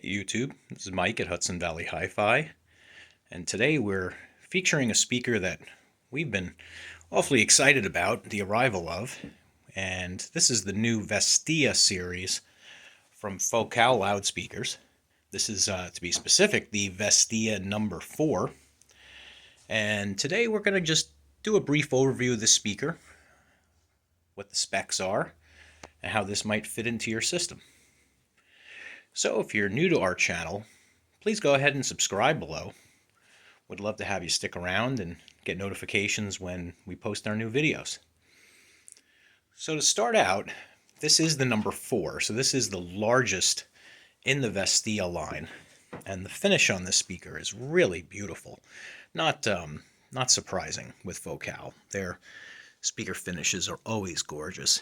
YouTube, this is Mike at Hudson Valley Hi-Fi, and today we're featuring a speaker that we've been awfully excited about the arrival of, and this is the new Vestia series from Focal loudspeakers. This is, to be specific, the Vestia No4, and today we're going to just do a brief overview of the speaker, what the specs are, and how this might fit into your system. So if you're new to our channel, please go ahead and subscribe below. Would love to have you stick around and get notifications when we post our new videos. So to start out, this is the No4, so this is the largest in the Vestia line, and the finish on this speaker is really beautiful. Not surprising with Focal. Their speaker finishes are always gorgeous,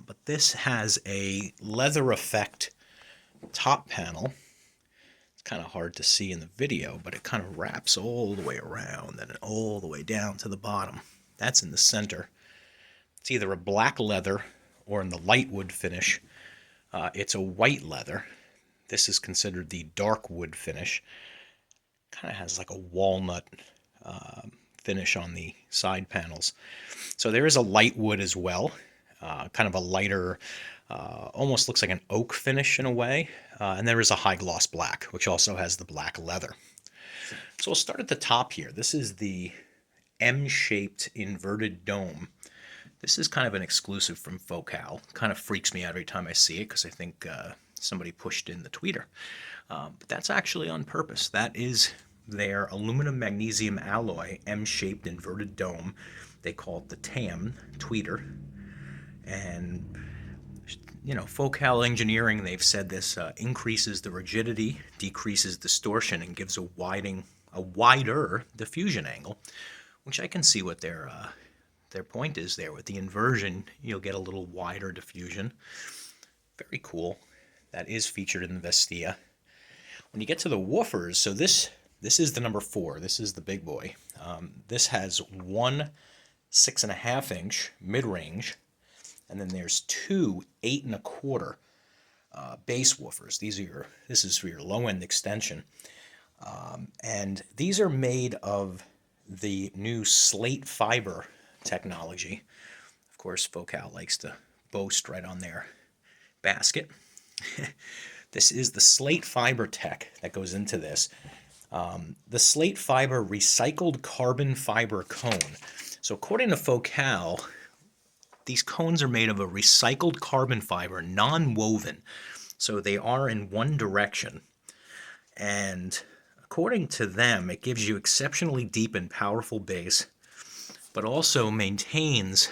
but this has a leather effect top panel. It's kind of hard to see in the video, but it kind of wraps all the way around and all the way down to the bottom. That's in the center. It's either a black leather or in the light wood finish, it's a white leather. This is considered the dark wood finish. Kind of has like a walnut finish on the side panels. So there is a light wood as well, kind of a lighter, almost looks like an oak finish in a way, and there is a high gloss black, which also has the black leather. So we'll start at the top here. This is the M-shaped inverted dome. This is kind of an exclusive from Focal. Kind of freaks me out every time I see it because I think somebody pushed in the tweeter. But that's actually on purpose. That is their aluminum magnesium alloy M-shaped inverted dome. They call it the TAM tweeter. And you know, Focal engineering, they've said this increases the rigidity, decreases distortion, and gives a wider diffusion angle, which I can see what their point is there. With the inversion, you'll get a little wider diffusion. Very cool. That is featured in the Vestia. When you get to the woofers, so this is the No4. This is the big boy. This has one 6.5-inch mid-range, and then there's two 8.25 bass woofers. This is for your low-end extension, and these are made of the new slate fiber technology. Of course, Focal likes to boast right on their basket. This is the slate fiber tech that goes into this. The slate fiber recycled carbon fiber cone. So according to Focal, these cones are made of a recycled carbon fiber, non-woven. So they are in one direction. And according to them, it gives you exceptionally deep and powerful bass, but also maintains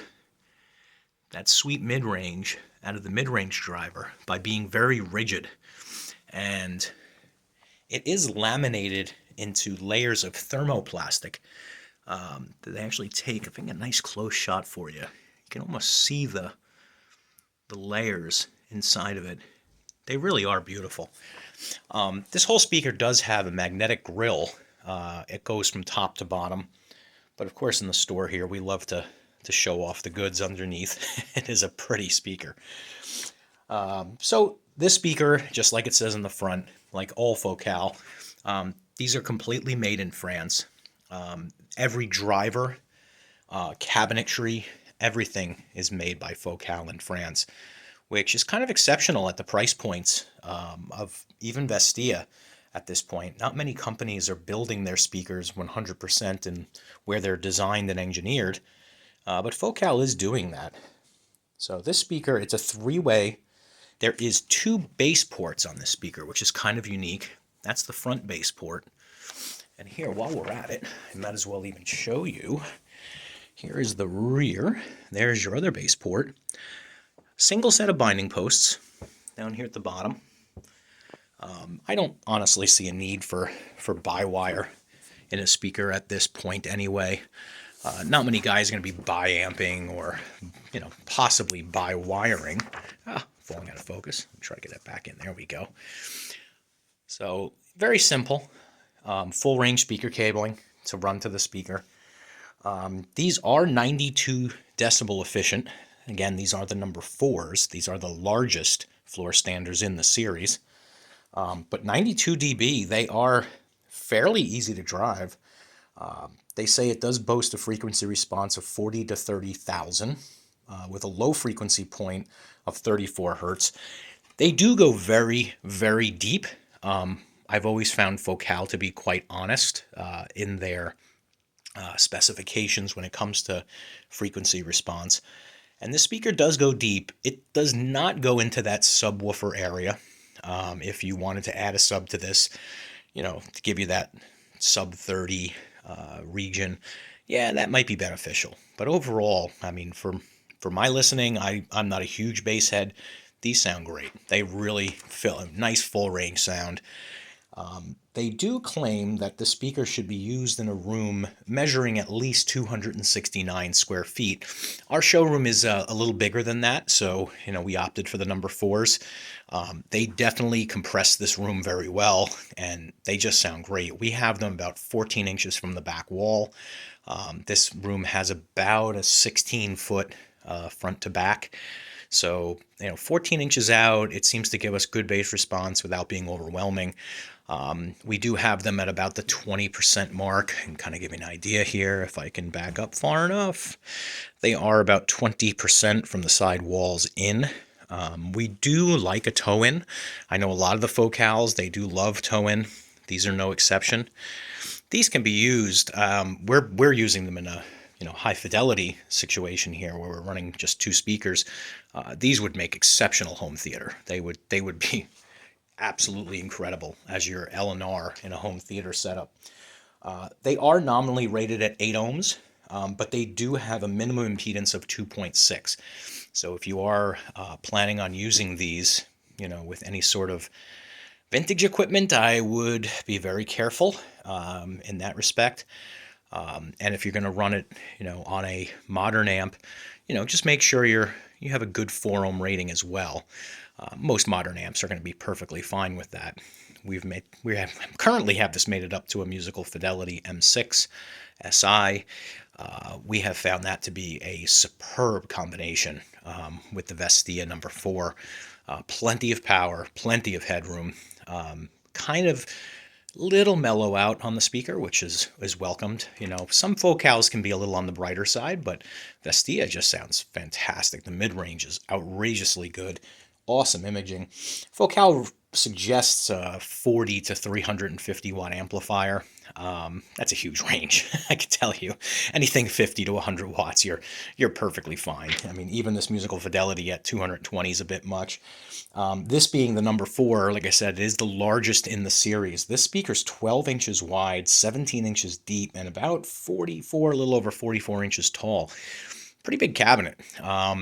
that sweet mid-range out of the mid-range driver by being very rigid. And it is laminated into layers of thermoplastic that they actually take. If I can get a nice close shot for you, you can almost see the layers inside of it. They really are beautiful. This whole speaker does have a magnetic grille. It goes from top to bottom. But of course in the store here, we love to show off the goods underneath. It is a pretty speaker. So this speaker, just like it says in the front, like all Focal, these are completely made in France. Every driver, cabinetry, everything is made by Focal in France, which is kind of exceptional at the price points of even Vestia at this point. Not many companies are building their speakers 100% in where they're designed and engineered, but Focal is doing that. So this speaker, it's a three-way. There is two bass ports on this speaker, which is kind of unique. That's the front bass port. And here, while we're at it, I might as well even show you. Here is the rear. There's your other bass port. Single set of binding posts down here at the bottom. I don't honestly see a need for bi-wire in a speaker at this point anyway. Not many guys are going to be bi-amping or, you know, possibly bi-wiring. Falling out of focus. Try to get that back in. There we go. So very simple. Full range speaker cabling to run to the speaker. These are 92 decibel efficient. Again, these are the No4s. These are the largest floor standers in the series. But 92 dB, they are fairly easy to drive. They say it does boast a frequency response of 40 to 30,000 with a low frequency point of 34 hertz. They do go very, very deep. I've always found Focal to be quite honest in their specifications when it comes to frequency response. And this speaker does go deep. It does not go into that subwoofer area. If you wanted to add a sub to this, to give you that sub 30 region, yeah, that might be beneficial. But overall, I mean, for my listening, I'm not a huge bass head. These sound great. They really feel a nice full range sound. They do claim that the speaker should be used in a room measuring at least 269 square feet. Our showroom is a little bigger than that, so we opted for the number 4s. They definitely compress this room very well, and they just sound great. We have them about 14 inches from the back wall. This room has about a 16-foot front to back. So, 14 inches out, it seems to give us good bass response without being overwhelming. We do have them at about the 20% mark, and kind of give you an idea here, if I can back up far enough, they are about 20% from the side walls in. We do like a toe-in. I know a lot of the Focals, they do love toe-in. These are no exception. These can be used, we're using them in a high fidelity situation here where we're running just 2 speakers. These would make exceptional home theater. They would be absolutely incredible as your L&R in a home theater setup. They are nominally rated at 8 ohms, but they do have a minimum impedance of 2.6. So if you are planning on using these, with any sort of vintage equipment, I would be very careful in that respect. And if you're going to run it, on a modern amp, just make sure you have a good 4 ohm rating as well. Most modern amps are going to be perfectly fine with that. We currently have this mated up to a Musical Fidelity M6 SI. We have found that to be a superb combination with the Vestia number 4. Plenty of power, plenty of headroom, kind of little mellow out on the speaker, which is welcomed. Some Focals can be a little on the brighter side, but Vestia just sounds fantastic. The mid-range is outrageously good. Awesome imaging. Focal suggests a 40 to 350 watt amplifier. That's a huge range, I can tell you. Anything 50 to 100 watts, you're perfectly fine. I mean, even this Musical Fidelity at 220 is a bit much. This being the number 4, like I said, it is the largest in the series. This speaker's 12 inches wide, 17 inches deep, and about 44, a little over 44 inches tall. Pretty big cabinet.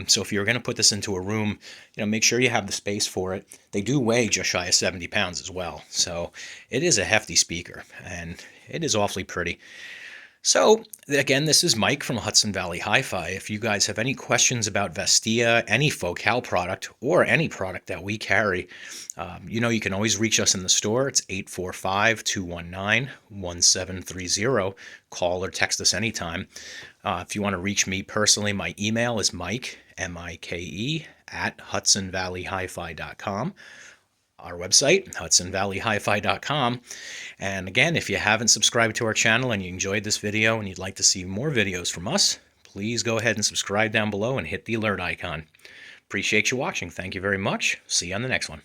So if you're going to put this into a room, make sure you have the space for it. They do weigh just shy of 70 pounds as well. So it is a hefty speaker, and it is awfully pretty. So again, this is Mike from Hudson Valley Hi-Fi. If you guys have any questions about Vestia, any Focal product, or any product that we carry, you can always reach us in the store. It's 845-219-1730. Call or text us anytime. If you want to reach me personally, my email is Mike, M-I-K-E, @HudsonValleyHiFi.com. Our website, HudsonValleyHiFi.com. And again, if you haven't subscribed to our channel and you enjoyed this video and you'd like to see more videos from us, please go ahead and subscribe down below and hit the alert icon. Appreciate you watching. Thank you very much. See you on the next one.